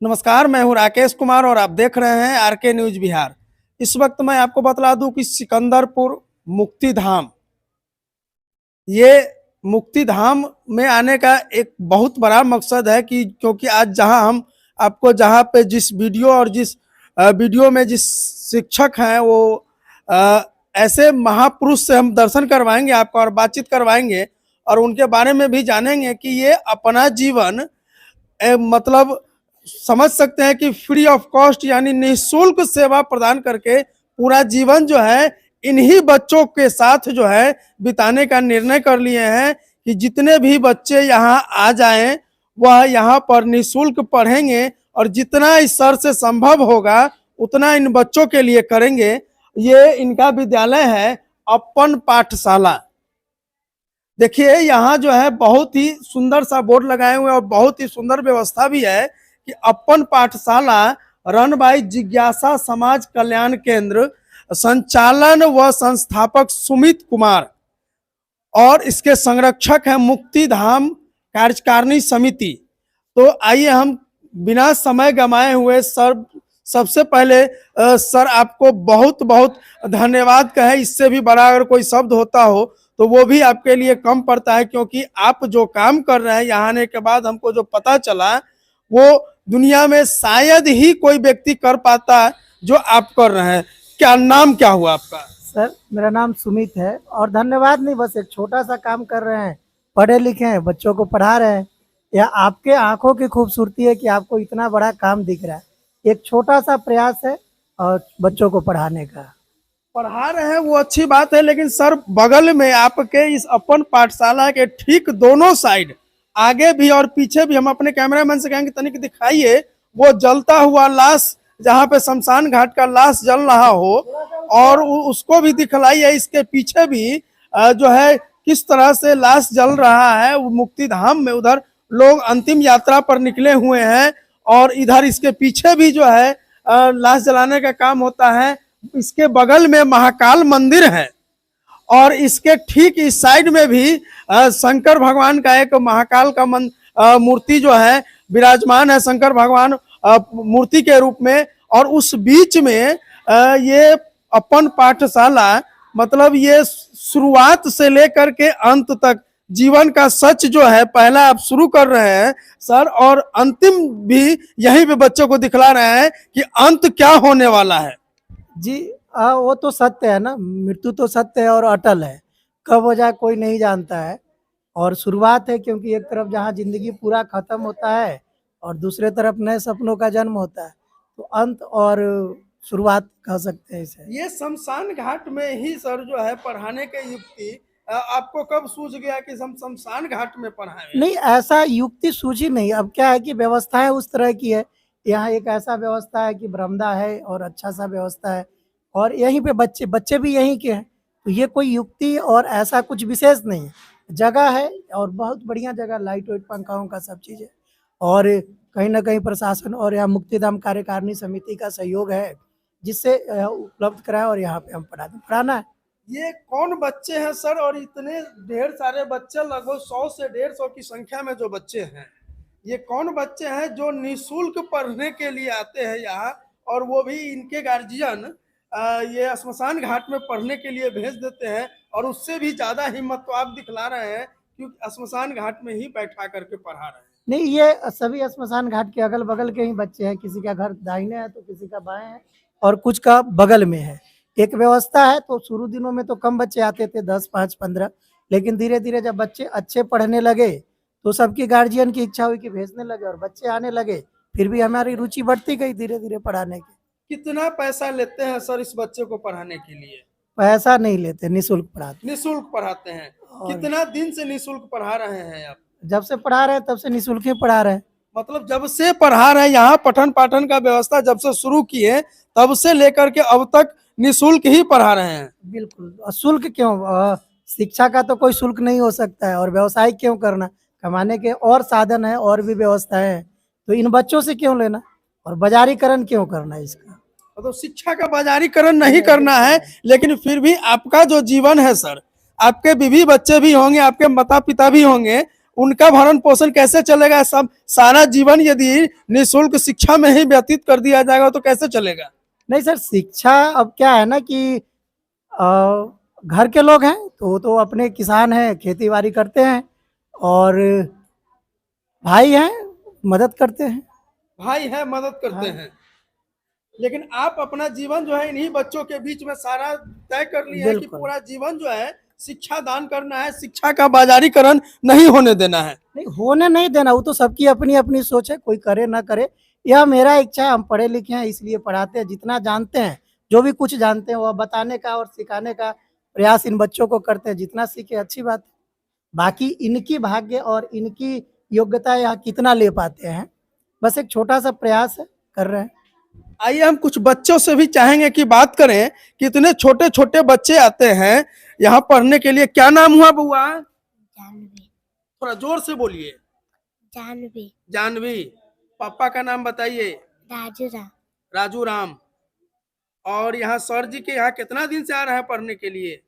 नमस्कार, मैं हूं राकेश कुमार और आप देख रहे हैं आरके न्यूज बिहार। इस वक्त मैं आपको बतला दूं कि सिकंदरपुर मुक्ति धाम, ये मुक्ति धाम में आने का एक बहुत बड़ा मकसद है कि क्योंकि आज जहां हम आपको जहां पे जिस वीडियो और जिस वीडियो में जिस शिक्षक हैं वो अ, ऐसे महापुरुष से हम दर्शन करवाएंगे आपको और बातचीत करवाएंगे और उनके बारे में भी जानेंगे कि ये अपना जीवन मतलब समझ सकते हैं कि फ्री ऑफ कॉस्ट यानी निःशुल्क सेवा प्रदान करके पूरा जीवन जो है इन्हीं बच्चों के साथ जो है बिताने का निर्णय कर लिए हैं कि जितने भी बच्चे यहाँ आ जाएं वह यहाँ पर निःशुल्क पढ़ेंगे और जितना इस सर से संभव होगा उतना इन बच्चों के लिए करेंगे। ये इनका विद्यालय है अपन पाठशाला। देखिए यहाँ जो है बहुत ही सुंदर सा बोर्ड लगाए हुए और बहुत ही सुंदर व्यवस्था भी है कि अपन पाठशाला रन बाय जिज्ञासा समाज कल्याण केंद्र, संचालन व संस्थापक सुमित कुमार और इसके संरक्षक हैं मुक्ति धाम कार्यकारिणी समिति। तो आइए हम बिना समय गंवाए हुए सर सबसे पहले सर आपको बहुत बहुत धन्यवाद कहें। इससे भी बड़ा अगर कोई शब्द होता हो तो वो भी आपके लिए कम पड़ता है, क्योंकि आप जो काम कर रहे हैं यहाँ आने के बाद हमको जो पता चला वो दुनिया में शायद ही कोई व्यक्ति कर पाता है जो आप कर रहे हैं। क्या नाम क्या हुआ आपका? सर मेरा नाम सुमित है और धन्यवाद नहीं, बस एक छोटा सा काम कर रहे हैं, पढ़े लिखे हैं, बच्चों को पढ़ा रहे हैं। यह आपके आंखों की खूबसूरती है कि आपको इतना बड़ा काम दिख रहा है। एक छोटा सा प्रयास है और बच्चों को पढ़ाने का। पढ़ा रहे हैं वो अच्छी बात है, लेकिन सर बगल में आपके इस अपन पाठशाला के ठीक दोनों साइड आगे भी और पीछे भी, हम अपने कैमरामैन से कहेंगे तनिक दिखाइए, वो जलता हुआ लाश, जहाँ पे शमशान घाट का लाश जल रहा हो और उसको भी दिखलाइए। इसके पीछे भी जो है किस तरह से लाश जल रहा है वो मुक्ति धाम में। उधर लोग अंतिम यात्रा पर निकले हुए हैं और इधर इसके पीछे भी जो है लाश जलाने का काम होता है। इसके बगल में महाकाल मंदिर है और इसके ठीक इस साइड में भी शंकर भगवान का एक महाकाल का मूर्ति जो है विराजमान है, शंकर भगवान मूर्ति के रूप में। और उस बीच में ये अपन पाठशाला, मतलब ये शुरुआत से लेकर के अंत तक जीवन का सच जो है पहला आप शुरू कर रहे हैं सर, और अंतिम भी यहीं पे बच्चों को दिखला रहे हैं कि अंत क्या होने वाला है। जी वो तो सत्य है ना, मृत्यु तो सत्य है और अटल है, कब हो जाए कोई नहीं जानता है। और शुरुआत है, क्योंकि एक तरफ जहाँ जिंदगी पूरा खत्म होता है और दूसरे तरफ नए सपनों का जन्म होता है, तो अंत और शुरुआत कह सकते हैं इसे। ये शमशान घाट में ही सर जो है पढ़ाने के युक्ति आपको कब सूझ गया कि हम शमशान घाट में पढ़ाएं? नहीं, ऐसा युक्ति सूझी नहीं। अब क्या है कि व्यवस्थाएं उस तरह की है। यहाँ एक ऐसा व्यवस्था है कि बरामदा है और अच्छा सा व्यवस्था है और यहीं पे बच्चे बच्चे भी यहीं के हैं, तो ये कोई युक्ति और ऐसा कुछ विशेष नहीं है। जगह है और बहुत बढ़िया जगह, लाइट वाइट पंखाओं का सब चीज़ है और कहीं ना कहीं प्रशासन और यहाँ मुक्तिधाम कार्यकारिणी समिति का सहयोग है जिससे उपलब्ध कराए और यहाँ पे हम पढ़ाना है। ये कौन बच्चे हैं सर? और इतने ढेर सारे बच्चे, लगभग 100 से 150 की संख्या में जो बच्चे हैं, ये कौन बच्चे हैं जो निःशुल्क पढ़ने के लिए आते हैं यहाँ, और वो भी इनके गार्जियन ये श्मशान घाट में पढ़ने के लिए भेज देते हैं और उससे भी ज्यादा हिम्मत तो आप दिखला रहे हैं क्योंकि श्मशान घाट में ही बैठा करके पढ़ा रहे हैं। नहीं, ये सभी श्मशान घाट के अगल बगल के ही बच्चे हैं। किसी का घर दाहिने है तो किसी का बाएं है और कुछ का बगल में है। एक व्यवस्था है। तो शुरू दिनों में तो कम बच्चे आते थे, 10, 5, 15, लेकिन धीरे धीरे जब बच्चे अच्छे पढ़ने लगे तो सबकी गार्जियन की इच्छा हुई कि भेजने लगे और बच्चे आने लगे। फिर भी हमारी रुचि बढ़ती गई धीरे धीरे पढ़ाने की। कितना पैसा लेते हैं सर इस बच्चे को पढ़ाने के लिए? पैसा नहीं लेते, निःशुल्क पढ़ाते। निःशुल्क पढ़ाते हैं। कितना दिन से निःशुल्क पढ़ा रहे हैं आप? जब से पढ़ा रहे हैं तब से निःशुल्क ही पढ़ा रहे हैं। मतलब जब से पढ़ा रहे हैं, यहाँ पठन पाठन का व्यवस्था जब से शुरू किए तब से लेकर के अब तक निःशुल्क ही पढ़ा रहे हैं? बिल्कुल। और शुल्क क्यों? शिक्षा का तो कोई शुल्क नहीं हो सकता है। और व्यवसाय क्यों करना? कमाने के और साधन है और भी व्यवस्थाएं हैं, तो इन बच्चों से क्यों लेना और बाजारीकरण क्यों करना इसका? तो शिक्षा का बाजारीकरण नहीं करना है, लेकिन फिर भी आपका जो जीवन है सर, आपके बीवी बच्चे भी होंगे, आपके माता पिता भी होंगे, उनका भरण पोषण कैसे चलेगा? सब सारा जीवन यदि निःशुल्क शिक्षा में ही व्यतीत कर दिया जाएगा तो कैसे चलेगा? नहीं सर, शिक्षा अब क्या है ना कि घर के लोग हैं तो वो तो अपने किसान हैं, खेती बाड़ी करते हैं, और भाई हैं, मदद करते हैं। भाई है, मदद करते हाँ। हैं, लेकिन आप अपना जीवन जो है इन्हीं बच्चों के बीच में सारा तय कर लिए हैं कि बिल्कुल। पूरा जीवन जो है शिक्षा दान करना है, शिक्षा का बाजारीकरण नहीं होने देना है। नहीं, होने नहीं देना, वो तो सबकी अपनी अपनी सोच है, कोई करे ना करे। यह मेरा इच्छा है, हम पढ़े लिखे हैं इसलिए पढ़ाते हैं, जितना जानते हैं, जो भी कुछ जानते हैं वह बताने का और सिखाने का प्रयास इन बच्चों को करते हैं। जितना सीखे अच्छी बात है, बाकी इनकी भाग्य और इनकी योग्यता यहाँ कितना ले पाते हैं, बस एक छोटा सा प्रयास है, कर रहे हैं। आइए हम कुछ बच्चों से भी चाहेंगे कि बात करें कि इतने छोटे छोटे बच्चे आते हैं यहाँ पढ़ने के लिए। क्या नाम हुआ बुआ? जानवी। थोड़ा जोर से बोलिए। जानवी। जानवी। पापा का नाम बताइए। राजू राम। राजू राम। और यहाँ सर जी के यहाँ कितना दिन से आ रहे हैं पढ़ने के लिए?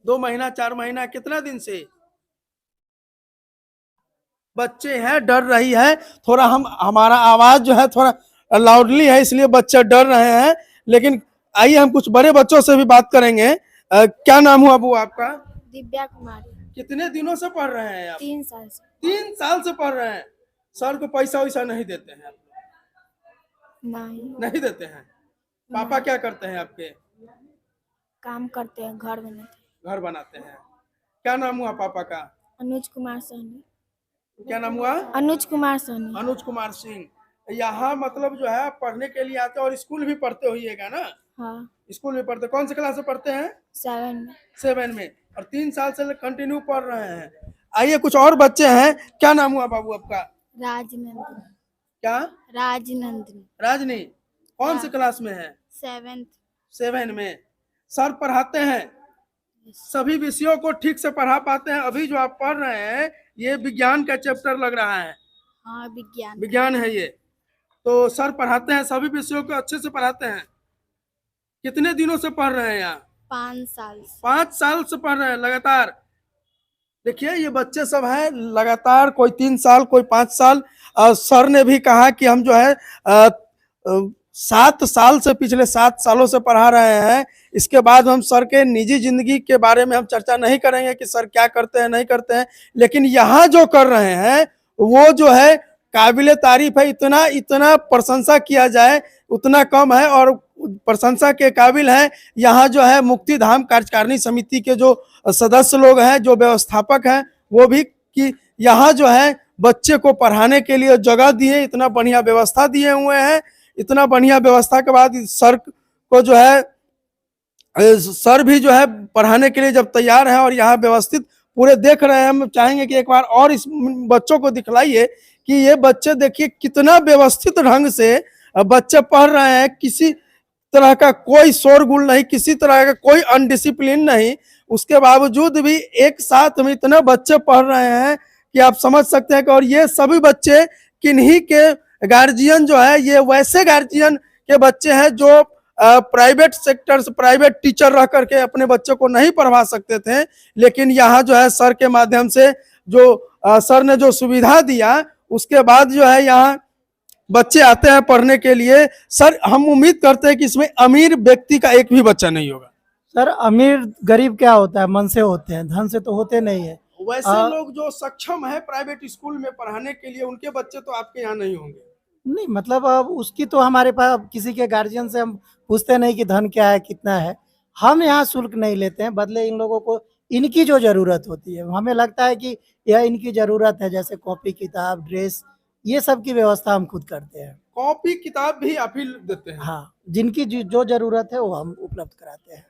2 महीना 4 महीना, कितना दिन से? बच्चे हैं, डर रही है थोड़ा, हमारा आवाज जो है थोड़ा लाउडली है इसलिए बच्चे डर रहे हैं। लेकिन आइए हम कुछ बड़े बच्चों से भी बात करेंगे। क्या नाम हुआ बुआ आपका? दिव्या कुमारी। कितने दिनों से पढ़ रहे हैं आप? 3 साल से। 3 साल से पढ़ रहे हैं। सर को पैसा वैसा नहीं देते हैं? नहीं। नहीं देते हैं। पापा क्या करते हैं आपके? काम करते हैं, घर बनाते घर बनाते हैं। क्या नाम हुआ पापा का? हैं। अनुज कुमार सोनी। क्या नाम हुआ? अनुज कुमार सोनी। अनुज कुमार सिंह। यहाँ मतलब जो है पढ़ने के लिए आते हैं और स्कूल भी पढ़ते होइएगा ना? हाँ। स्कूल में पढ़ते, कौन से क्लास में पढ़ते हैं? 7 में। 7 में। और 3 साल से कंटिन्यू पढ़ रहे हैं। आइए कुछ और बच्चे हैं। क्या नाम हुआ बाबू आपका? राजनंदिनी। क्या? राजनंदिनी। राजनी। कौन से हाँ। क्लास में है? 7th। 7 में। सर पढ़ाते हैं, सभी विषयों को ठीक से पढ़ा पाते हैं? अभी जो आप पढ़ रहे हैं ये विज्ञान का चैप्टर लग रहा है। हाँ, विज्ञान। विज्ञान है ये। तो सर पढ़ाते हैं, सभी विषयों को अच्छे से पढ़ाते हैं? कितने दिनों से पढ़ रहे हैं यहाँ? 5 साल से। 5 साल से पढ़ रहे हैं लगातार। देखिए ये बच्चे सब हैं लगातार, कोई 3 साल कोई 5 साल। सर ने भी कहा कि हम जो है 7 साल से, पिछले 7 सालों से पढ़ा रहे हैं। इसके बाद हम सर के निजी जिंदगी के बारे में हम चर्चा नहीं करेंगे कि सर क्या करते हैं नहीं करते हैं, लेकिन यहाँ जो कर रहे हैं वो जो है काबिले तारीफ है। इतना इतना प्रशंसा किया जाए उतना कम है, और प्रशंसा के काबिल है यहाँ जो है मुक्ति धाम कार्यकारिणी समिति के जो सदस्य लोग हैं, जो व्यवस्थापक हैं, वो भी कि यहाँ जो है बच्चे को पढ़ाने के लिए जगह दिए, इतना बढ़िया व्यवस्था दिए हुए हैं। इतना बढ़िया व्यवस्था के बाद सर को जो है सर भी जो है पढ़ाने के लिए जब तैयार है और यहाँ व्यवस्थित पूरे देख रहे हैं। हम चाहेंगे कि एक बार और इस बच्चों को दिखलाइए कि ये बच्चे देखिए कितना व्यवस्थित ढंग से बच्चे पढ़ रहे हैं। किसी तरह का कोई शोरगुल नहीं, किसी तरह का कोई अनडिसिप्लिन नहीं, उसके बावजूद भी एक साथ में इतने बच्चे पढ़ रहे हैं कि आप समझ सकते हैं कि, और ये सभी बच्चे किन्हीं के गार्जियन जो है ये वैसे गार्जियन के बच्चे हैं जो प्राइवेट सेक्टर से प्राइवेट टीचर रह करके अपने बच्चों को नहीं पढ़वा सकते थे, लेकिन यहाँ जो है सर के माध्यम से जो सर ने जो सुविधा दिया उसके बाद जो है यहाँ बच्चे आते हैं पढ़ने के लिए। सर हम उम्मीद करते हैं कि इसमें अमीर व्यक्ति का एक भी बच्चा नहीं होगा। सर अमीर गरीब क्या होता है, मन से होते हैं, धन से तो होते नहीं है। वैसे लोग जो सक्षम है प्राइवेट स्कूल में पढ़ाने के लिए उनके बच्चे तो आपके यहाँ नहीं होंगे? नहीं मतलब अब उसकी तो हमारे पास किसी के गार्जियन से हम पूछते नहीं कि धन क्या है कितना है। हम यहाँ शुल्क नहीं लेते हैं, बदले इन लोगों को इनकी जो जरूरत होती है, हमें लगता है कि यह इनकी जरूरत है, जैसे कॉपी किताब ड्रेस, ये सब की व्यवस्था हम खुद करते हैं। कॉपी किताब भी आप ही देते हैं? हाँ, जिनकी जो जरूरत है वो हम उपलब्ध कराते हैं।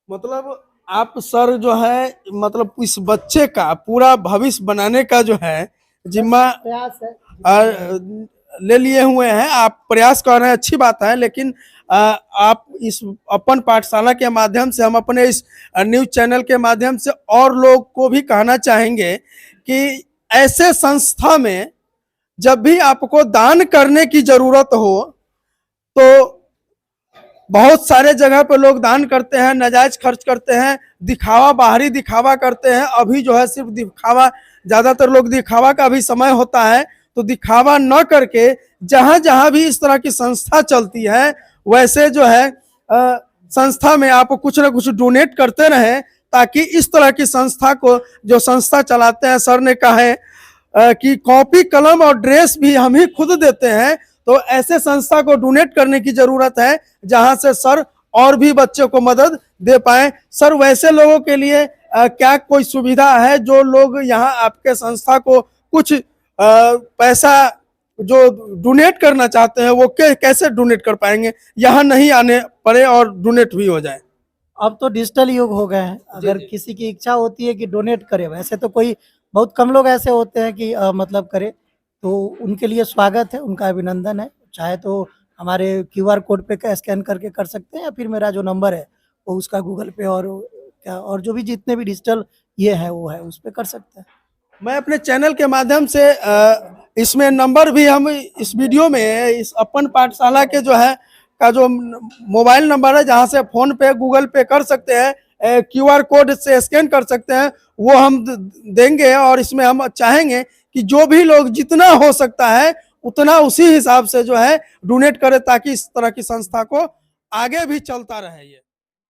मतलब आप सर जो है मतलब इस बच्चे का पूरा भविष्य बनाने का जो है जिम्मा प्रयास है, ले लिए हुए हैं। आप प्रयास कर रहे हैं, अच्छी बात है, लेकिन आप इस अपन पाठशाला के माध्यम से, हम अपने इस न्यूज चैनल के माध्यम से और लोग को भी कहना चाहेंगे कि ऐसे संस्था में जब भी आपको दान करने की जरूरत हो तो बहुत सारे जगह पे लोग दान करते हैं, नाजायज खर्च करते हैं, दिखावा, बाहरी दिखावा करते हैं। अभी जो है सिर्फ दिखावा, ज्यादातर लोग दिखावा का भी समय होता है, तो दिखावा न करके जहां जहां भी इस तरह की संस्था चलती है वैसे जो है संस्था में आप कुछ ना कुछ डोनेट करते रहें, ताकि इस तरह की संस्था को, जो संस्था चलाते हैं, सर ने कहा है कि कॉपी कलम और ड्रेस भी हम ही खुद देते हैं, तो ऐसे संस्था को डोनेट करने की जरूरत है जहां से सर और भी बच्चों को मदद दे पाए। सर, वैसे लोगों के लिए क्या कोई सुविधा है जो लोग यहाँ आपके संस्था को कुछ पैसा जो डोनेट करना चाहते हैं वो कैसे डोनेट कर पाएंगे, यहाँ नहीं आने पड़े और डोनेट भी हो जाए? अब तो डिजिटल युग हो गए हैं। अगर जी। किसी की इच्छा होती है कि डोनेट करे, वैसे तो कोई बहुत कम लोग ऐसे होते हैं कि मतलब करे, तो उनके लिए स्वागत है, उनका अभिनंदन है। चाहे तो हमारे क्यूआर कोड पे स्कैन करके कर सकते हैं, या फिर मेरा जो नंबर है वो उसका गूगल पे और क्या और जो भी जितने भी डिजिटल ये है वो है उस पे कर सकते हैं। मैं अपने चैनल के माध्यम से इसमें नंबर भी हम इस वीडियो में, इस अपन पाठशाला के जो है का जो मोबाइल नंबर है, जहां से फोन पे, गूगल पे कर सकते हैं, क्यूआर कोड से स्कैन कर सकते हैं, वो हम देंगे। और इसमें हम चाहेंगे कि जो भी लोग जितना हो सकता है उतना उसी हिसाब से जो है डोनेट करें, ताकि इस तरह की संस्था को आगे भी चलता रहे ये।